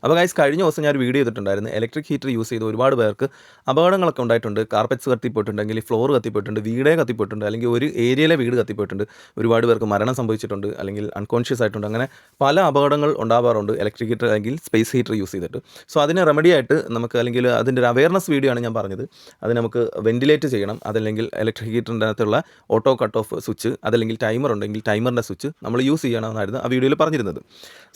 അപ്പോൾ ഗൈസ് കഴിഞ്ഞ ദിവസം ഞാൻ ഒരു വീഡിയോ ചെയ്തിട്ടുണ്ടായിരുന്നു. ഇലക്ട്രിക് ഹീറ്റർ യൂസ് ചെയ്ത് ഒരുപാട് പേർക്ക് അപകടങ്ങളൊക്കെ ഉണ്ടായിട്ടുണ്ട്. കാർപ്പറ്റ്സ് കത്തിപ്പോയിട്ടുണ്ട്, അല്ലെങ്കിൽ ഫ്ലോർ കത്തിപ്പോയിട്ടുണ്ട്, വീടേ കത്തിപ്പോയിട്ടുണ്ട്, അല്ലെങ്കിൽ ഒരു ഏരിയയിലെ വീട് കത്തിപ്പോയിട്ടുണ്ട്. ഒരുപാട് പേർക്ക് മരണം സംഭവിച്ചിട്ടുണ്ട്, അല്ലെങ്കിൽ അൺകോൺഷ്യസ് ആയിട്ടുണ്ട്. അങ്ങനെ പല അപകടങ്ങൾ ഉണ്ടാവാറുണ്ട് ഇലക്ട്രിക് ഹീറ്റർ അല്ലെങ്കിൽ സ്പേസ് ഹീറ്റർ യൂസ് ചെയ്തിട്ട്. സോ അതിന് റെമഡി ആയിട്ട് നമുക്ക്, അല്ലെങ്കിൽ അതിൻ്റെ ഒരു അവയർനെസ് വീഡിയോ ആണ് ഞാൻ പറഞ്ഞത്. അത് നമുക്ക് വെന്റിലേറ്റ് ചെയ്യണം, അതല്ലെങ്കിൽ ഇലക്ട്രിക് ഹീറ്ററിൻ്റെ അകത്തുള്ള ഓട്ടോ കട്ട് ഓഫ് സ്വിച്ച്, അതല്ലെങ്കിൽ ടൈമർ ഉണ്ടെങ്കിൽ ടൈമറിൻ്റെ സ്വിച്ച് നമ്മൾ യൂസ് ചെയ്യണമെന്നായിരുന്നു ആ വീഡിയോയിൽ പറഞ്ഞിരുന്നത്.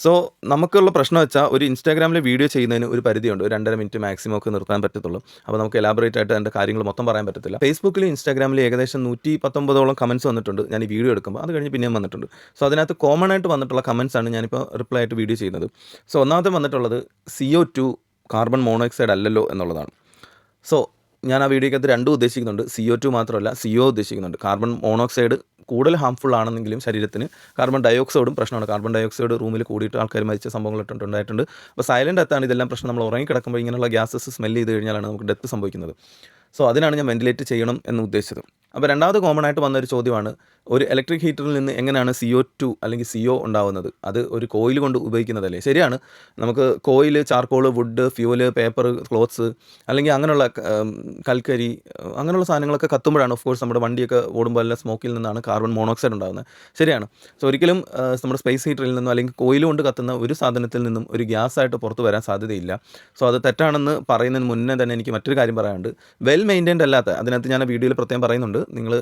സോ നമുക്കുള്ള പ്രശ്നം വെച്ചാൽ ഒരു ഇൻസ്റ്റാഗ്രാമിൽ വീഡിയോ ചെയ്യുന്നതിന് ഒരു പരിധിയുണ്ട്. ഒരു 2.5 മിനിറ്റ് മാക്സിമം ഒക്കെ നിർത്താൻ പറ്റത്തുള്ളൂ. അപ്പോൾ നമുക്ക് എലാബറേറ്റ് ആയിട്ട് അതിൻ്റെ കാര്യങ്ങൾ മൊത്തം പറയാൻ പറ്റത്തില്ല. ഫേസ്ബുക്കിലും ഇൻസ്റ്റാഗ്രാമിലും ഏകദേശം 119ഓളം കമൻറ്റ്സ് വന്നിട്ടുണ്ട് ഞാൻ ഈ വീഡിയോ എടുക്കുമ്പോൾ. അത് കഴിഞ്ഞ് പിന്നെയും വന്നിട്ടുണ്ട്. സോ അതിനകത്ത് കോമൺ ആയിട്ട് വന്നിട്ടുള്ള കമൻറ്റ്സ് ആണ് ഞാനിപ്പോൾ റിപ്ലൈ ആയിട്ട് വീഡിയോ ചെയ്യുന്നത്. സോ ഒന്നാമത്തെ വന്നിട്ടുള്ളത് CO2 കാർബൺ മോണോക്സൈഡ് അല്ലല്ലോ എന്നുള്ളതാണ്. സോ ഞാൻ ആ വീഡിയോക്കകത്ത് രണ്ടും ഉദ്ദേശിക്കുന്നുണ്ട്. CO2 മാത്രമല്ല, CO ഉദ്ദേശിക്കുന്നുണ്ട്. കാർബൺ മോണോക്സൈഡ് കൂടുതൽ ഹാംഫുൾ ആണെന്നെങ്കിലും ശരീരത്തിന് കാർബൺ ഡയോക്സൈഡും പ്രശ്നമാണ്. കാർബൺ ഡയോക്സൈഡ് റൂമിൽ കൂടിയിട്ട് ആൾക്കാർ മരിച്ച സംഭവങ്ങൾ ഉണ്ടായിട്ടുണ്ട്. അപ്പോൾ സൈലൻ്റ് എത്താണ് ഇതെല്ലാം പ്രശ്നം. നമ്മൾ ഉറങ്ങിക്കിടക്കുമ്പോൾ ഇങ്ങനെയുള്ള ഗ്യാസസ് സ്മെല്ല് ചെയ്ത് കഴിഞ്ഞാലാണ് നമുക്ക് ഡെത്ത് സംഭവിക്കുന്നത്. സോ അതിനാണ് ഞാൻ വെന്റിലേറ്റ് ചെയ്യണം എന്ന് ഉദ്ദേശിച്ചത്. അപ്പോൾ രണ്ടാമത് കോമൺ ആയിട്ട് വന്നൊരു ചോദ്യമാണ്, ഒരു ഇലക്ട്രിക് ഹീറ്ററിൽ നിന്ന് എങ്ങനെയാണ് CO2 അല്ലെങ്കിൽ CO ഉണ്ടാവുന്നത്? അത് ഒരു കോയിൽ കൊണ്ട് ഉപയോഗിക്കുന്നതല്ലേ? ശരിയാണ്. നമുക്ക് coal, charcoal, wood, fuel, paper, clothes, അല്ലെങ്കിൽ അങ്ങനെയുള്ള കൽക്കരി, അങ്ങനെയുള്ള സാധനങ്ങളൊക്കെ കത്തുമ്പോഴാണ് ഓഫ് കോഴ്സ് നമ്മുടെ വണ്ടിയൊക്കെ ഓടുമ്പോൾ എല്ലാം സ്മോക്കിൽ നിന്നാണ് കാർബൺ മോണോക്സൈഡ് ഉണ്ടാകുന്നത്. ശരിയാണ്. സോ ഒരിക്കലും നമ്മുടെ സ്പേസ് ഹീറ്ററിൽ നിന്നോ അല്ലെങ്കിൽ കോയിൽ കൊണ്ട് കത്തുന്ന ഒരു സാധനത്തിൽ നിന്നും ഒരു ഗ്യാസായിട്ട് പുറത്ത് വരാൻ സാധ്യതയില്ല. സോ അത് തെറ്റാണെന്ന് പറയുന്നതിന് മുന്നേ തന്നെ എനിക്ക് മറ്റൊരു കാര്യം പറയാനുണ്ട്. വെൽ മെയിൻറ്റൈൻഡ് അല്ലാത്ത, അതിനകത്ത് ഞാൻ വീഡിയോയിൽ പ്രത്യേകം പറയുന്നുണ്ട്, നിങ്ങൾ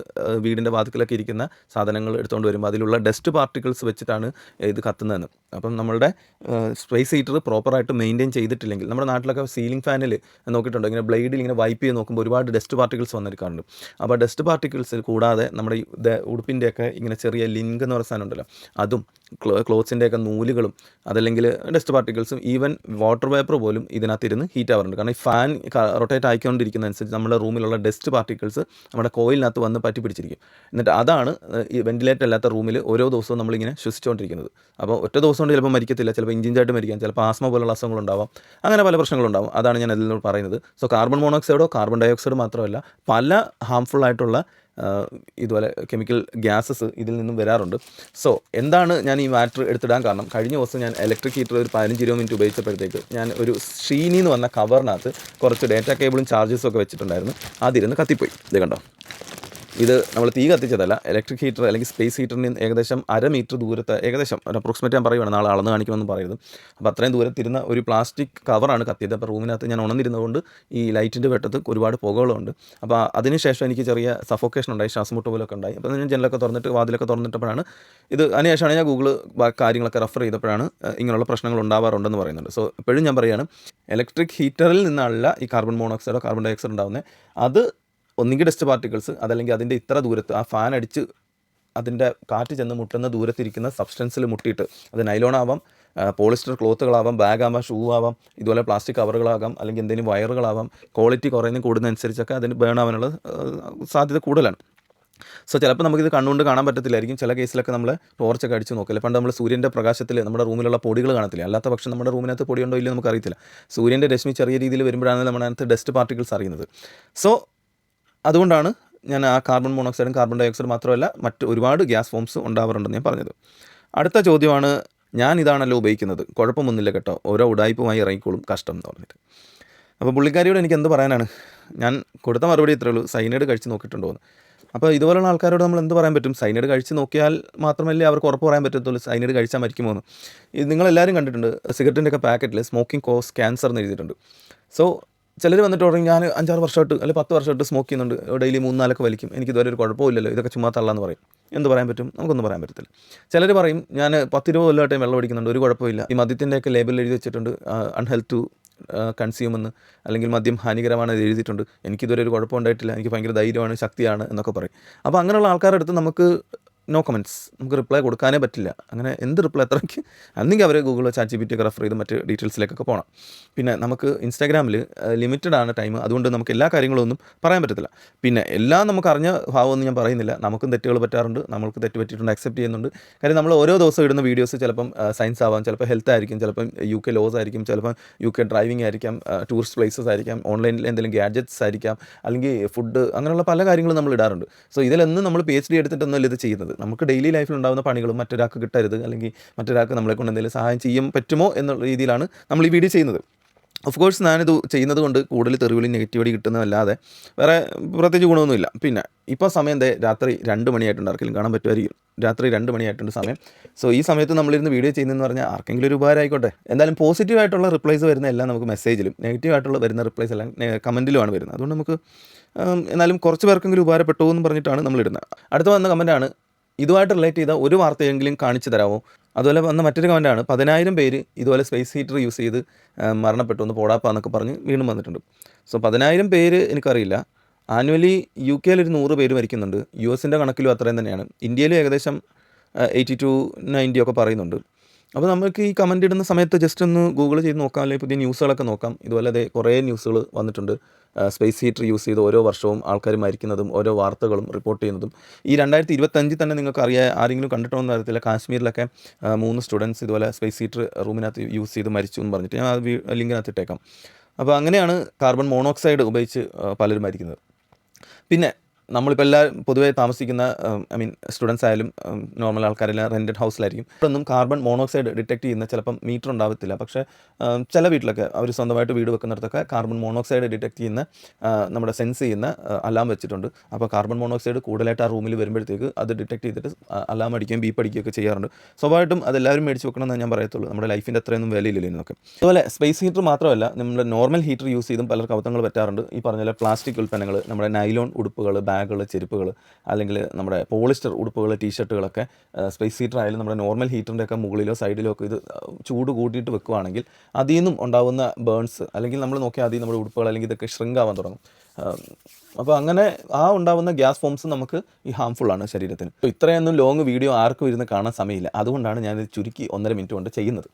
വീടിൻ്റെ വാതിക്കലൊക്കെ ഇരിക്കുന്ന സാധനങ്ങൾ എടുത്തുകൊണ്ട് വരുമ്പോൾ അതിലുള്ള ഡസ്റ്റ് പാർട്ടിക്കിൾസ് വെച്ചിട്ടാണ് ഇത് കത്തുന്നതെന്ന്. അപ്പം നമ്മളുടെ സ്പേസ് ഹീറ്റർ പ്രോപ്പറായിട്ട് മെയിൻറ്റെയിൻ ചെയ്തിട്ടില്ലെങ്കിൽ, നമ്മുടെ നാട്ടിലൊക്കെ സീലിംഗ് ഫാനിൽ നോക്കിയിട്ടുണ്ട്, ഇങ്ങനെ ബ്ലേഡിൽ ഇങ്ങനെ വൈപ്പ് ചെയ്ത് നോക്കുമ്പോൾ ഒരുപാട് ഡസ്റ്റ് പാർട്ടിക്കിൾസ് വന്നിരിക്കാറുണ്ട്. അപ്പോൾ ഡസ്റ്റ് പാർട്ടിക്കിൾസ് കൂടാതെ നമ്മുടെ ഈ ഉടുപ്പിൻ്റെയൊക്കെ ഇങ്ങനെ ചെറിയ ലിങ്ക് എന്ന് പറയുന്ന സാധനം ഉണ്ടല്ലോ, അതും ക്ലോത്ത്സിൻ്റെയൊക്കെ നൂലുകളും, അതല്ലെങ്കിൽ ഡസ്റ്റ് പാർട്ടിക്കിൾസും, ഈവൻ വാട്ടർ വേപ്പർ പോലും ഇതിനകത്തിരുന്ന് ഹീറ്റ് ആവാറുണ്ട്. കാരണം ഈ ഫാൻ റൊട്ടേറ്റ് ആയിക്കൊണ്ടിരിക്കുന്നതനുസരിച്ച് നമ്മുടെ റൂമിലുള്ള ഡസ്റ്റ് പാർട്ടിക്കിൾസ് നമ്മുടെ കോയിലിനകത്ത് വന്ന് പറ്റി പിടിച്ചിരിക്കും. എന്നിട്ട് അതാണ് ഈ വെന്റിലേറ്റർ അല്ലാത്ത റൂമിൽ ഓരോ ദിവസവും നമ്മളിങ്ങനെ ശ്വസിച്ചുകൊണ്ടിരിക്കുന്നത്. അപ്പോൾ ഒറ്റ ദിവസം കൊണ്ട് ചിലപ്പോൾ മരിക്കത്തില്ല, ചിലപ്പോൾ ഇഞ്ചിഞ്ചായിട്ട് മരിക്കാം, ചിലപ്പോൾ ആസ്മ പോലുള്ള അസുഖങ്ങളുണ്ടാവാം, അങ്ങനെ പല പ്രശ്നങ്ങളുണ്ടാവും. അതാണ് ഞാൻ അതിൽ പറയുന്നത്. സോ കാർബൺ മോണോക്സൈഡോ കാർബൺ ഡയോക്സൈഡോ മാത്രമല്ല, പല ഹാംഫുൾ ആയിട്ടുള്ള ഇതുപോലെ കെമിക്കൽ ഗ്യാസസ് ഇതിൽ നിന്നും വരാറുണ്ട്. സോ എന്താണ് ഞാൻ ഈ മാറ്റർ എടുത്തിടാൻ കാരണം, കഴിഞ്ഞ ദിവസം ഞാൻ ഇലക്ട്രിക് ഹീറ്റർ ഒരു 15-20 മിനിറ്റ് ഉപയോഗിച്ചപ്പോഴത്തേക്ക് ഞാൻ ഒരു ഷീനി എന്ന് പറഞ്ഞ കവറിനകത്ത് കുറച്ച് ഡേറ്റ കേബിളും ചാർജസും ഒക്കെ വെച്ചിട്ടുണ്ടായിരുന്നു. അതിരുന്ന് കത്തിപ്പോയി. ഇത് കണ്ടോ, ഇത് നമ്മൾ തീ കത്തിച്ചതല്ല. ഇലക്ട്രിക് ഹീറ്റർ അല്ലെങ്കിൽ സ്പേസ് ഹീറ്ററിന് ഏകദേശം 1/2 മീറ്റർ ദൂരത്ത്, ഏകദേശം ഒരു അപ്രോക്സിമേറ്റ് ഞാൻ പറയുവാണ്, നാളെ അളന്ന് കാണിക്കുമെന്ന് പറയുന്നത്. അപ്പോൾ അത്രയും ദൂരത്തിരുന്ന ഒരു പ്ലാസ്റ്റിക് കവറാണ് കത്തിയത്. അപ്പോൾ റൂമിനകത്ത് ഞാൻ ഉണർന്നിരുന്നതുകൊണ്ട് ഈ ലൈറ്റിൻ്റെ വെട്ടത്ത് ഒരുപാട് പുകകളുണ്ട്. അപ്പോൾ അതിനുശേഷം എനിക്ക് ചെറിയ സഫോക്കേഷൻ ഉണ്ടായി, ശ്വാസമുട്ട് പോലൊക്കെ ഉണ്ടായി. അപ്പോൾ ഞാൻ ജനലൊക്കെ തുറന്നിട്ട് വാതിലൊക്കെ തുറന്നിട്ടപ്പോഴാണ് ഇത്, അതിനുശേഷമാണ് ഞാൻ ഗൂഗിൾ കാര്യങ്ങളൊക്കെ റെഫർ ചെയ്തപ്പോഴാണ് ഇങ്ങനെയുള്ള പ്രശ്നങ്ങൾ ഉണ്ടാവാറുണ്ടെന്ന് പറയുന്നുണ്ട്. സോ എപ്പോഴും ഞാൻ പറയുകയാണ്, ഇലക്ട്രിക് ഹീറ്ററിൽ നിന്നല്ല ഈ കാർബൺ മോണോക്സൈഡോ കാർബൺ ഡയോക്സൈഡ് ഉണ്ടാകുന്നത്. അത് ഒന്നുകിൽ ഡസ്റ്റ് പാർട്ടിക്കിൾസ്, അതല്ലെങ്കിൽ അതിൻ്റെ ഇത്ര ദൂരത്ത് ആ ഫാൻ അടിച്ച് അതിൻ്റെ കാറ്റ് ചെന്ന് മുട്ടുന്ന ദൂരത്തിരിക്കുന്ന സബ്സ്റ്റൻസിൽ മുട്ടിയിട്ട്, അത് നൈലോൺ ആവാം, പോളിസ്റ്റർ ക്ലോത്തുകളാവാം, ബാഗാവാം, ഷൂ ആവാം, ഇതുപോലെ പ്ലാസ്റ്റിക് കവറുകളാകാം, അല്ലെങ്കിൽ എന്തെങ്കിലും വയറുകളാവാം. ക്വാളിറ്റി കുറയുന്നതും കൂടുന്നതനുസരിച്ചൊക്കെ അതിന് ബേൺ ആവാനുള്ള സാധ്യത കൂടുതലാണ്. സോ ചിലപ്പോൾ നമുക്കിത് കണ്ണുകൊണ്ട് കാണാൻ പറ്റത്തില്ലായിരിക്കും. ചില കേസിലൊക്കെ നമ്മൾ ടോർച്ചൊക്കെ അടിച്ച് നോക്കില്ല. പണ്ട് നമ്മൾ സൂര്യൻ്റെ പ്രകാശത്തിൽ നമ്മുടെ റൂമിലുള്ള പൊടികൾ കാണത്തില്ല. അല്ലാത്ത പക്ഷം നമ്മുടെ റൂമിനകത്ത് പൊടിയുണ്ടോ ഇല്ലയോ നമുക്കറിയത്തില്ല. സൂര്യൻ്റെ രശ്മി ചെറിയ രീതിയിൽ വരുമ്പോഴാണ് നമ്മുടെ അതിനകത്ത് ഡസ്റ്റ് പാർട്ടിക്കിൾസ് അറിയുന്നത്. സോ അതുകൊണ്ടാണ് ഞാൻ ആ കാർബൺ മോണോക്സൈഡും കാർബൺ ഡയോക്സൈഡ് മാത്രമല്ല മറ്റ് ഒരുപാട് ഗ്യാസ് ഫോംസ് ഉണ്ടാവാറുണ്ടെന്ന് ഞാൻ പറഞ്ഞത്. അടുത്ത ചോദ്യമാണ്, ഞാൻ ഇതാണല്ലോ ഉപയോഗിക്കുന്നത്, കുഴപ്പമൊന്നുമില്ല കേട്ടോ, ഓരോ ഉടായ്പുമായി ഇറങ്ങിക്കോളും, കഷ്ടം എന്ന് പറഞ്ഞിട്ട്. അപ്പോൾ പുള്ളിക്കാരിയോട് എനിക്ക് എന്ത് പറയാനാണ്? ഞാൻ കൊടുത്ത മറുപടി ഇത്രയേ ഉള്ളൂ, സൈനൈഡ് കഴിച്ച് നോക്കിയിട്ടുണ്ടോ എന്ന്. അപ്പോൾ ഇതുപോലുള്ള ആൾക്കാരോട് നമ്മൾ എന്ത് പറയാൻ പറ്റും? സൈനൈഡ് കഴിച്ച് നോക്കിയാൽ മാത്രമല്ലേ അവർക്ക് ഉറപ്പ് പറയാൻ പറ്റത്തുള്ളൂ സൈനൈഡ് കഴിച്ചാൽ മരിക്കുമോ എന്ന്. ഇത് നിങ്ങളെല്ലാവരും കണ്ടിട്ടുണ്ട്, സിഗരറ്റിൻ്റെയൊക്കെ പാക്കറ്റിൽ സ്മോക്കിംഗ് കോസ് ക്യാൻസർ എന്ന് എഴുതിയിട്ടുണ്ട്. സോ ചിലർ വന്നിട്ട് പറയും, ഞാൻ 5-6 വർഷമായിട്ട് അല്ലെങ്കിൽ 10 വർഷമായിട്ട് സ്മോക്ക് ചെയ്യുന്നുണ്ട്, ഡെയിലി 3-4 വലിക്കും, എനിക്ക് ഇതുവരെ ഒരു കുഴപ്പമില്ലല്ലോ, ഇതൊക്കെ ചുമ്മാ തള്ളാന്ന് പറയും. എന്ത് പറയാൻ പറ്റും? നമുക്കൊന്നും പറയാൻ പറ്റത്തില്ല. ചിലർ പറയും, ഞാൻ 10-20 കൊല്ലമായിട്ട് വെള്ളം അടിക്കുന്നുണ്ട്, ഒരു കുഴപ്പമില്ല. ഈ മദ്യത്തിൻ്റെയൊക്കെ ലേബലിൽ എഴുതി വെച്ചിട്ടുണ്ട് അൺഹെൽത്ത് ടു കൺസ്യൂം എന്ന്, അല്ലെങ്കിൽ മദ്യം ഹാനികരമാണ് എഴുതിയിട്ടുണ്ട്, എനിക്കിതുവരെ ഒരു കുഴപ്പമുണ്ടായിട്ടില്ല, എനിക്ക് ഭയങ്കര ധൈര്യമാണ്, ശക്തിയാണ് എന്നൊക്കെ പറയും. അപ്പോൾ അങ്ങനെയുള്ള ആൾക്കാരുടെ അടുത്ത് നമുക്ക് നോ കമൻറ്റ്സ്, നമുക്ക് റിപ്ലൈ കൊടുക്കാനേ പറ്റില്ല. അങ്ങനെ എന്ത് റിപ്ലൈ എത്രയ്ക്ക്, അന്നെങ്കിൽ അവർ ഗൂഗിളിൽ ChatGPT ഒക്കെ റെഫർ ചെയ്ത് മറ്റ് ഡീറ്റെയിൽസിലേക്കൊക്കെ പോകണം. പിന്നെ നമുക്ക് ഇൻസ്റ്റാഗ്രാമിൽ ലിമിറ്റഡ് ആണ് ടൈം, അതുകൊണ്ട് നമുക്ക് എല്ലാ കാര്യങ്ങളൊന്നും പറയാൻ പറ്റത്തില്ല. പിന്നെ എല്ലാം നമുക്ക് അറിഞ്ഞ ഭാവമൊന്നും ഞാൻ പറയുന്നില്ല, നമുക്കും തെറ്റുകൾ പറ്റാറുണ്ട്, നമ്മൾക്ക് തെറ്റ് പറ്റിയിട്ടുണ്ട്, അക്സെപ്റ്റ് ചെയ്യുന്നുണ്ട്. കാര്യം നമ്മൾ ഓരോ ദിവസം ഇടുന്ന വീഡിയോസ് ചിലപ്പം സയൻസ് ആവാം, ചിലപ്പോൾ ഹെൽത്ത് ആയിരിക്കും, ചിലപ്പം UK ലോസ് ആയിരിക്കും, ചിലപ്പം UK ഡ്രൈവിംഗ് ആയിരിക്കാം, ടൂറിസ്റ്റ് പ്ലേസസ് ആയിരിക്കാം, ഓൺലൈനിൽ എന്തെങ്കിലും ഗാഡ്ജറ്റ്സ് ആയിരിക്കാം, അല്ലെങ്കിൽ ഫുഡ്, അങ്ങനെയുള്ള പല കാര്യങ്ങളും നമ്മൾ ഇടാറുണ്ട്. സോ ഇതിലൊന്നും നമ്മൾ PhD എടുത്തിട്ടൊന്നുമല്ല ഇത് ചെയ്യുന്നത്. നമുക്ക് ഡെയിലി ലൈഫിൽ ഉണ്ടാകുന്ന പണികളും മറ്റൊരാൾക്ക് കിട്ടരുത്, അല്ലെങ്കിൽ മറ്റൊരാൾക്ക് നമ്മളെ കൊണ്ട് എന്തെങ്കിലും സഹായം ചെയ്യാൻ പറ്റുമോ എന്നുള്ള രീതിയിലാണ് നമ്മൾ ഈ വീഡിയോ ചെയ്യുന്നത്. ഓഫ് കോഴ്സ് ഞാനിത് ചെയ്യുന്നത് കൊണ്ട് കൂടുതൽ തെറിവിളി നെഗറ്റിവിറ്റി കിട്ടുന്നതല്ലാതെ വേറെ പ്രത്യേകിച്ച് ഗുണമൊന്നുമില്ല. പിന്നെ ഇപ്പോൾ സമയം രാത്രി 2 മണിയായിട്ടുണ്ട്, ആർക്കെങ്കിലും കാണാൻ പറ്റുമായിരിക്കും. രാത്രി 2 മണിയായിട്ടുണ്ട് സമയം. സോ ഈ സമയത്ത് നമ്മളിരുന്ന് വീഡിയോ ചെയ്യുന്നതെന്ന് പറഞ്ഞാൽ ആർക്കെങ്കിലും ഒരു ഉപകാരം ആയിക്കോട്ടെ. എന്തായാലും പോസിറ്റീവായിട്ടുള്ള റിപ്ലൈസ് വരുന്ന എല്ലാം നമുക്ക് മെസ്സേജിലും, നെഗറ്റീവായിട്ടുള്ള വരുന്ന റിപ്ലൈസ് എല്ലാം കമൻറ്റിലുമാണ് വരുന്നത്. അതുകൊണ്ട് നമുക്ക് എന്നാലും കുറച്ച് പേർക്കെങ്കിലും ഉപകാരപ്പെട്ടു എന്ന് പറഞ്ഞിട്ടാണ് നമ്മളിടുന്നത്. അടുത്ത വന്ന കമൻറ്റാണ്, ഇതുമായിട്ട് റിലേറ്റ് ചെയ്ത ഒരു വാർത്തയെങ്കിലും കാണിച്ചു തരാമോ. അതുപോലെ വന്ന മറ്റൊരു കമൻറ്റാണ്, 10,000 പേര് ഇതുപോലെ സ്പേസ് ഹീറ്റർ യൂസ് ചെയ്ത് മരണപ്പെട്ടു എന്ന് പോടാപ്പാന്നൊക്കെ പറഞ്ഞ് വീണ്ടും വന്നിട്ടുണ്ട്. സോ 10,000 പേര് എനിക്കറിയില്ല. ആനുവലി UK ഒരു 100 പേര് മരിക്കുന്നുണ്ട്. US കണക്കിലും അത്രയും തന്നെയാണ്. ഇന്ത്യയിൽ ഏകദേശം 80 to 90 ഒക്കെ പറയുന്നുണ്ട്. അപ്പോൾ നമുക്ക് ഈ കമൻ്റ് ഇടുന്ന സമയത്ത് ജസ്റ്റ് ഒന്ന് ഗൂഗിൾ ചെയ്ത് നോക്കാം, അല്ലെങ്കിൽ പുതിയ ന്യൂസുകളൊക്കെ നോക്കാം. ഇതുപോലെ കുറേ ന്യൂസുകൾ വന്നിട്ടുണ്ട്. സ്പേസ് ഹീറ്റർ യൂസ് ചെയ്ത് ഓരോ വർഷവും ആൾക്കാർ മരിക്കുന്നതും ഓരോ വാർത്തകളും റിപ്പോർട്ട് ചെയ്യുന്നതും. ഈ 2025 തന്നെ നിങ്ങൾക്ക് അറിയാം, ആരെങ്കിലും കണ്ടിട്ടോന്ന് അറിയത്തില്ല, കാശ്മീരിലൊക്കെ 3 സ്റ്റുഡൻസ് ഇതുപോലെ സ്പേസ് ഹീറ്റർ റൂമിനകത്ത് യൂസ് ചെയ്ത് മരിച്ചു എന്ന് പറഞ്ഞിട്ട് ഞാൻ ആ ലിങ്കിനകത്ത് ഇട്ടേക്കാം. അപ്പോൾ അങ്ങനെയാണ് കാർബൺ മോണോക്സൈഡ് ഉപയോഗിച്ച് പലരും മരിക്കുന്നത്. പിന്നെ നമ്മളിപ്പോൾ എല്ലാവരും പൊതുവേ താമസിക്കുന്ന സ്റ്റുഡൻസ് ആയാലും നോർമൽ ആൾക്കാരെല്ലാം റെൻറ്റഡ് ഹൗസിലായിരിക്കും. ഇപ്പോഴൊന്നും കാർബൺ മോണോക്സൈഡ് ഡിറ്റക്ട് ചെയ്യുന്ന ചിലപ്പം മീറ്റർ ഉണ്ടാവത്തില്ല. പക്ഷേ ചില വീട്ടിലൊക്കെ അവർ സ്വന്തമായിട്ട് വീട് വെക്കുന്നിടത്തൊക്കെ കാർബൺ മോണോക്സൈഡ് ഡിറ്റക്ട് ചെയ്യുന്ന നമ്മുടെ സെൻസ് ചെയ്യുന്ന അലാം വെച്ചിട്ടുണ്ട്. അപ്പോൾ കാർബൺ മോണോക്സൈഡ് കൂടുതലായിട്ട് ആ റൂമിൽ വരുമ്പോഴത്തേക്ക് അത് ഡിറ്റക്ട് ചെയ്തിട്ട് അലാം അടിക്കുകയും ബീപ്പ് അടിക്കുകയൊക്കെ ചെയ്യാറുണ്ട്. സ്വാഭാവികമായിട്ടും അതെല്ലാവരും മേടിച്ച് വെക്കണമെന്ന് ഞാൻ പറയത്തുള്ളൂ. നമ്മുടെ ലൈഫിൻ്റെ അത്രയൊന്നും വിലയില്ല എന്നൊക്കെ. അതുപോലെ സ്പേസ് ഹീറ്റർ മാത്രമല്ല, നമ്മുടെ നോർമൽ ഹീറ്റർ യൂസ് ചെയ്തും പലർക്ക് അബദ്ധങ്ങൾ പറ്റാറുണ്ട്. ഈ പറഞ്ഞ പോലെ പ്ലാസ്റ്റിക് ഉൽപ്പന്നങ്ങൾ, നമ്മുടെ നൈലോൺ ഉടുപ്പുകൾ, ബാഗുകൾ, ചെരുപ്പുകൾ, അല്ലെങ്കിൽ നമ്മുടെ പോളിസ്റ്റർ ഉടുപ്പുകൾ, ടീഷർട്ടുകളൊക്കെ സ്പേസ് ഹീറ്റർ ആയാലും നമ്മുടെ നോർമൽ ഹീറ്ററിൻ്റെ ഒക്കെ മുകളിലോ സൈഡിലോ ഒക്കെ ഇത് ചൂട് കൂട്ടിയിട്ട് വെക്കുകയാണെങ്കിൽ അതിൽ നിന്നും ഉണ്ടാകുന്ന ബേൺസ്, അല്ലെങ്കിൽ നമ്മൾ നോക്കിയാൽ അതിൽ നമ്മുടെ ഉടുപ്പുകൾ അല്ലെങ്കിൽ ഇതൊക്കെ ഷ്രിങ്ക് ആവാൻ തുടങ്ങും. അപ്പോൾ അങ്ങനെ ഉണ്ടാകുന്ന ഗ്യാസ് ഫോംസ് നമുക്ക് ഈ ഹാംഫുള്ളാണ് ശരീരത്തിന്. അപ്പോൾ ഇത്രയൊന്നും ലോങ് വീഡിയോ ആർക്കും ഇരുന്ന് കാണാൻ സമയമില്ല. അതുകൊണ്ടാണ് ഞാനിത് ചുരുക്കി 1.5 മിനിറ്റ് കൊണ്ട് ചെയ്യുന്നത്.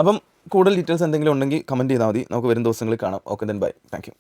അപ്പം കൂടുതൽ ഡീറ്റെയിൽസ് എന്തെങ്കിലും ഉണ്ടെങ്കിൽ കമൻറ്റ് ചെയ്താൽ മതി. നമുക്ക് വരും ദിവസങ്ങളിൽ കാണാം. Okay, then bye. Thank you.